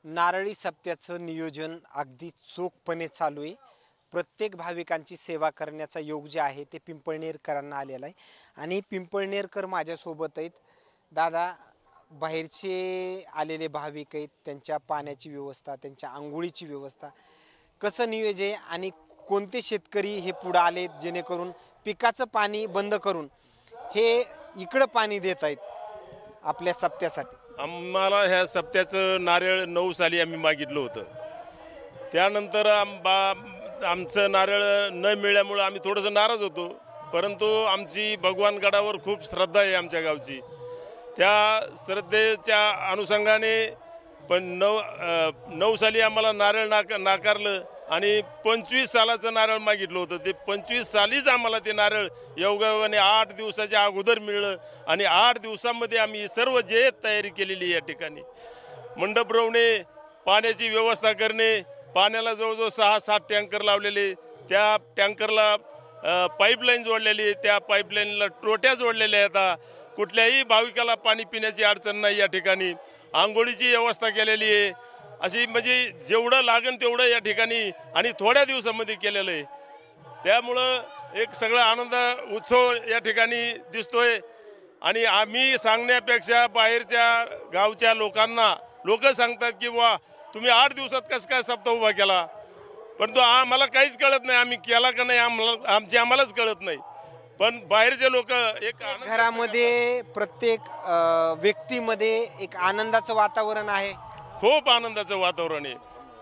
नारळी सप्त्याचं नियोजन अगदी चोखपणे चालू आहे. प्रत्येक भाविकांची सेवा करण्याचा योग जे आहे ते पिंपळनेरकरांना आलेला आहे आणि पिंपळनेरकर माझ्यासोबत आहेत. दादा, बाहेरचे आलेले भाविक आहेत, त्यांच्या पाण्याची व्यवस्था, त्यांच्या अंघोळीची व्यवस्था कसं नियोजन आहे आणि कोणते शेतकरी हे पुढे आलेत जेणेकरून पिकाचं पाणी बंद करून हे इकडं पाणी देत आहेत आपल्या सप्त्यासाठी? आम्हाला ह्या सप्त्याचं नारळ 9 साली आम्ही मागितलं होतं. त्यानंतर आमचं नारळ न मिळाल्यामुळं आम्ही थोडंसं नाराज होतो. परंतु आमची भगवानगडावर खूप श्रद्धा आहे आमच्या गावची. त्या श्रद्धेच्या अनुषंगाने पण 9 साली आम्हाला नारळ नाकारलं आणि 25 सालाचं नारळ मागितलं होतं. ते 25 सालीच आम्हाला ते नारळ योगायोगाने 8 दिवसाच्या अगोदर मिळलं आणि 8 दिवसामध्ये आम्ही सर्व जे तयारी केलेली या ठिकाणी मंडप रवणे, पाण्याची व्यवस्था करणे, पाण्याला जवळजवळ 6-7 टँकर लावलेले, त्या टँकरला पाईपलाईन जोडलेली, त्या पाईपलाईनला टोट्या जोडलेल्या आहेत. कुठल्याही भाविकाला पाणी पिण्याची अडचण नाही या ठिकाणी. आंघोळीची व्यवस्था केलेली आहे. अशी म्हणजे जेवढं लागेल तेवढं या ठिकाणी आणि थोड्या दिवसामध्ये केलेलं आहे. त्यामुळं एक सगळं आनंद उत्सव या ठिकाणी दिसतोय. आणि आम्ही सांगण्यापेक्षा बाहेरच्या गावच्या लोकांना लोक सांगतात की वा तुम्ही 8 दिवसात कसं काय सप्ताह उभा केला, परंतु आम्हाला काहीच कळत नाही आम्ही केला का नाही, आम्हालाच कळत नाही. पण बाहेरचे लोक एक घरामध्ये प्रत्येक व्यक्तीमध्ये एक आनंदाचं वातावरण आहे, खूप आनंदाचं वातावरण आहे.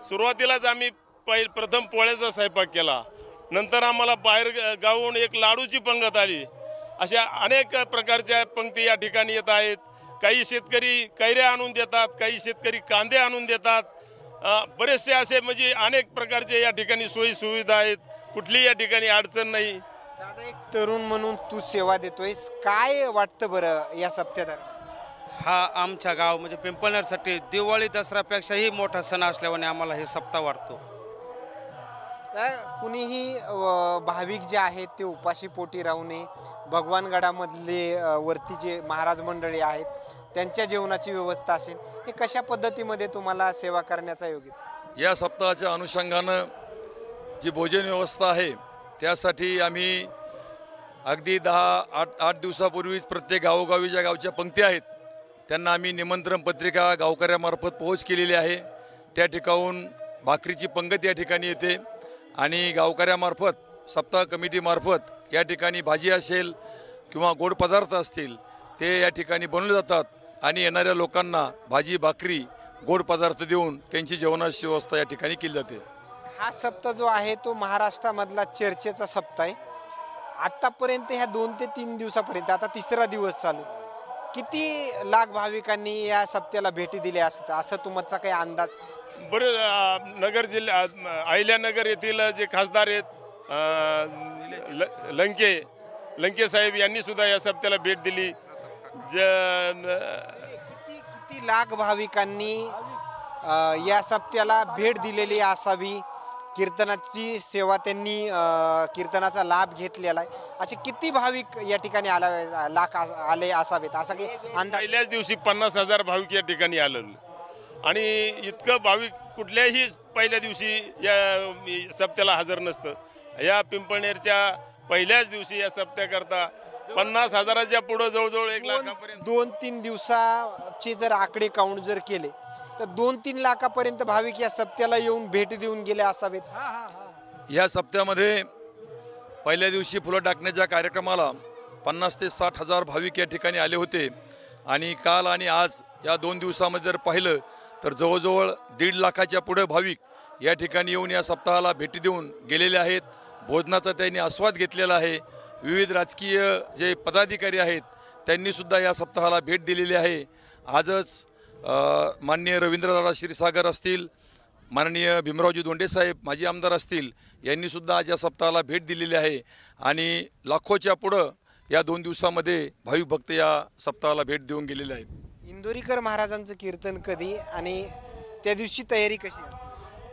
सुरुवातीलाच आम्ही प्रथम पोळ्याचा स्वयंपाक केला, नंतर आम्हाला बाहेर गावून एक लाडूची पंगत आली. अशा अनेक प्रकारच्या पंक्ती या ठिकाणी येत आहेत. काही शेतकरी कैऱ्या आणून देतात, काही शेतकरी कांदे आणून देतात. बरेचसे असे म्हणजे अनेक प्रकारचे या ठिकाणी सोयी सुविधा आहेत. कुठलीही या ठिकाणी अडचण नाही. दादा, एक तरुण म्हणून तू सेवा देतोयस, काय वाटतं बरं या सप्त्यात? हा आमच्या गाव म्हणजे पिंपळनेरसाठी दिवाळी दसऱ्यापेक्षाही मोठा सण असल्याने आम्हाला हे सप्ताह वाटतो. कुणीही भाविक जे आहेत ते उपाशी पोटी राहू नये. भगवानगडामधले वरती जे महाराज मंडळी आहेत त्यांच्या जेवणाची व्यवस्था असेल, हे कशा पद्धतीमध्ये तुम्हाला सेवा करण्याचा योग आहे? या सप्ताहाच्या अनुषंगानं जी भोजन व्यवस्था आहे त्यासाठी आम्ही अगदी 10-8 दिवसापूर्वीच प्रत्येक गावोगावी ज्या गावच्या पंक्ती आहेत त्यांना आम्ही निमंत्रण पत्रिका गावकऱ्यामार्फत पोहोच केलेली आहे. त्या ठिकाणून भाकरीची पंगत या ठिकाणी येते आणि गावकऱ्यामार्फत सप्ताह कमिटीमार्फत या ठिकाणी भाजी असेल किंवा गोड पदार्थ असतील ते या ठिकाणी बनवले जातात आणि येणाऱ्या लोकांना भाजी भाकरी गोड पदार्थ देऊन त्यांची जेवणाची व्यवस्था या ठिकाणी केली जाते. हा सप्ताह जो आहे तो महाराष्ट्रामधला चर्चेचा सप्ताह आहे. आत्तापर्यंत ह्या 2 ते 3 दिवसापर्यंत, आता 3रा दिवस चालू, किती लाख भाविकांनी या सप्त्याला भेटी दिल्या असं तुमचा काही अंदाज? बरं, नगर जिल्हा अहिल्यानगर येथील जे खासदार आहेत लंके साहेब यांनी सुद्धा या सप्त्याला भेट दिली. किती लाख भाविकांनी या सप्त्याला भेट दिलेली असावी? कीर्तनाची सेवा त्यांनी कीर्तनाचा लाभ घेतलेला आहे. असे किती भाविक या ठिकाणी लाख आले असावेत असा काही अंदाज? पहिल्याच दिवशी 50,000 भाविक या ठिकाणी आलेले आणि इतकं भाविक कुठल्याही पहिल्या दिवशी या सप्त्याला हजर नसतं. या पिंपळनेरच्या पहिल्याच दिवशी या सप्त्याकरता 50,000च्या पुढं जवळजवळ 1 लाखापर्यंत 2-3 दिवसाचे जर आकडे काउंट जर केले तर 2-3 लाखापर्यंत भाविक या सप्त्याला येऊन भेट देऊन गेले असावेत. या सप्त्यामध्ये पहिल्या दिवशी फुलं टाकण्याच्या कार्यक्रमाला 50 ते 60,000 भाविक या ठिकाणी आले होते आणि काल आणि आज या 2 दिवसामध्ये जर पाहिलं तर जवळजवळ 1.5 लाखाच्या पुढे भाविक या ठिकाणी येऊन या सप्ताहाला भेटी देऊन गेलेले आहेत. भोजनाचा त्यांनी आस्वाद घेतलेला आहे. विविध राजकीय जे पदाधिकारी आहेत त्यांनीसुद्धा या सप्ताहाला भेट दिलेली आहे. आजच माननीय रवींद्रदादा क्षीरसागर असतील, माननीय भीमरावजी दोंडेसाहेब माजी आमदार असतील, यांनीसुद्धा आज या सप्ताहाला भेट दिलेली आहे आणि लाखोच्या पुढं या 2 दिवसामध्ये भाविक भक्त या सप्ताहाला भेट देऊन गेलेले आहेत. इंदुरीकर महाराजांचं कीर्तन कधी आणि त्या दिवशी तयारी कशी?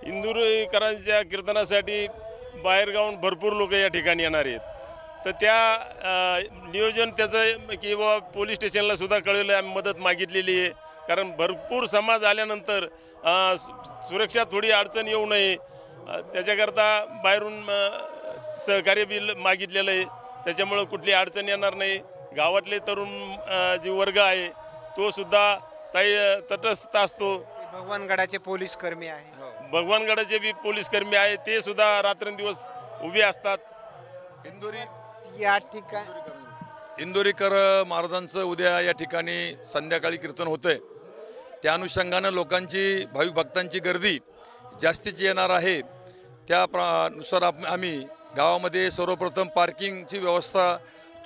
इंदुरीकरांच्या कीर्तनासाठी बाहेरगावून भरपूर लोक या ठिकाणी येणार आहेत. तर त्या नियोजन त्याचं की बाबा पोलीस स्टेशनला सुद्धा कळवलं, आम्ही मदत मागितलेली आहे. कारण भरपूर समाज आल्यानंतर सुरक्षा थोडी अडचण येऊ नये त्याच्याकरता बाहेरून सहकार्य बिल मागितलेलं आहे. त्याच्यामुळं कुठली अडचण येणार नाही. गावातले तरुण जे वर्ग आहे तो सुद्धा तटस्थ असतो. भगवानगडाचे पोलीस कर्मी आहे, भगवानगडाचे बी पोलीस कर्मी आहे, ते सुद्धा रात्रंदिवस उभे असतात. या ठिकाणी इंदोरीकर महाराजांचं उद्या या ठिकाणी संध्याकाळी कीर्तन होतंय. त्या अनुषंगानं लोकांची भाविक भक्तांची गर्दी जास्तीची येणार आहे. त्यानुसार आम्ही गावामध्ये सर्वप्रथम पार्किंगची व्यवस्था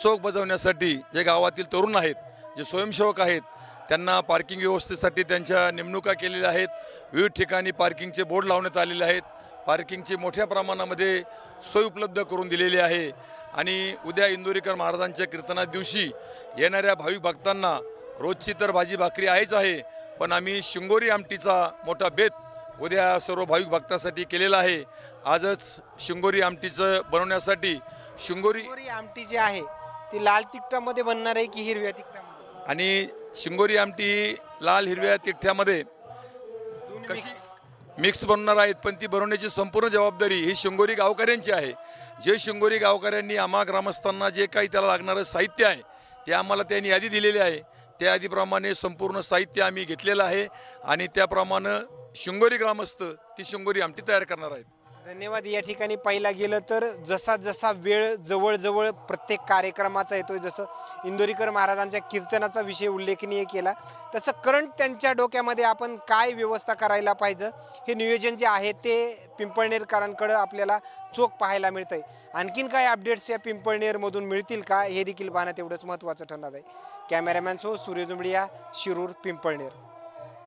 चोख बजावण्यासाठी जे गावातील तरुण आहेत, जे स्वयंसेवक आहेत, त्यांना पार्किंग व्यवस्थेसाठी त्यांच्या नेमणुका केलेल्या आहेत. विविध ठिकाणी पार्किंगचे बोर्ड लावण्यात आलेले आहेत. पार्किंगची मोठ्या प्रमाणामध्ये सोय उपलब्ध करून दिलेली आहे. आणि उद्या इंदोरीकर महाराजांच्या कीर्तना दिवशी येणाऱ्या भाविक भक्तांना रोजची तर भाजी भाकरी आहेच आहे, पण आम्ही शिंगोरी आमटीचा मोठा बेत उद्या सर्व भाविक भक्तांसाठी केलेला आहे. आजच शिंगोरी आमटीचं बनवण्यासाठी शिंगोरी आमटी जी आहे ती लाल तिखटामध्ये बनणार आहे की हिरव्या तिखटामध्ये? आणि शिंगोरी आमटी ही लाल हिरव्या तिखट्यामध्ये मिक्स बनणार आहेत, पण ती बनवण्याची संपूर्ण जबाबदारी ही शिंगोरी गावकऱ्यांची आहे. जे शिंगोरी गावकऱ्यांनी आम्हा ग्रामस्थांना जे काही त्याला लागणारं साहित्य आहे ते आम्हाला त्यांनी यादी दिलेली आहे. त्या यादीप्रमाणे संपूर्ण साहित्य आम्ही घेतलेलं आहे आणि त्याप्रमाणे शिंगोरी ग्रामस्थ ती शिंगोरी आमटी तयार करणार आहेत. धन्यवाद. या ठिकाणी पाहिला गेलं तर जसा जसा वेळ जवळजवळ प्रत्येक कार्यक्रमाचा येतोय, जसं इंदोरीकर महाराजांच्या कीर्तनाचा विषय उल्लेखनीय केला, तसं करंट त्यांच्या डोक्यामध्ये आपण काय व्यवस्था करायला पाहिजे हे नियोजन जे आहे ते पिंपळनेरकरांकडं आपल्याला चोख पाहायला मिळतंय. आणखीन काय अपडेट्स या पिंपळनेरमधून मिळतील का हे देखील पाहणं तेवढंच महत्त्वाचं ठरणार आहे. कॅमेरामॅन सूर्य दुंबडिया, शिरूर, पिंपळनेर.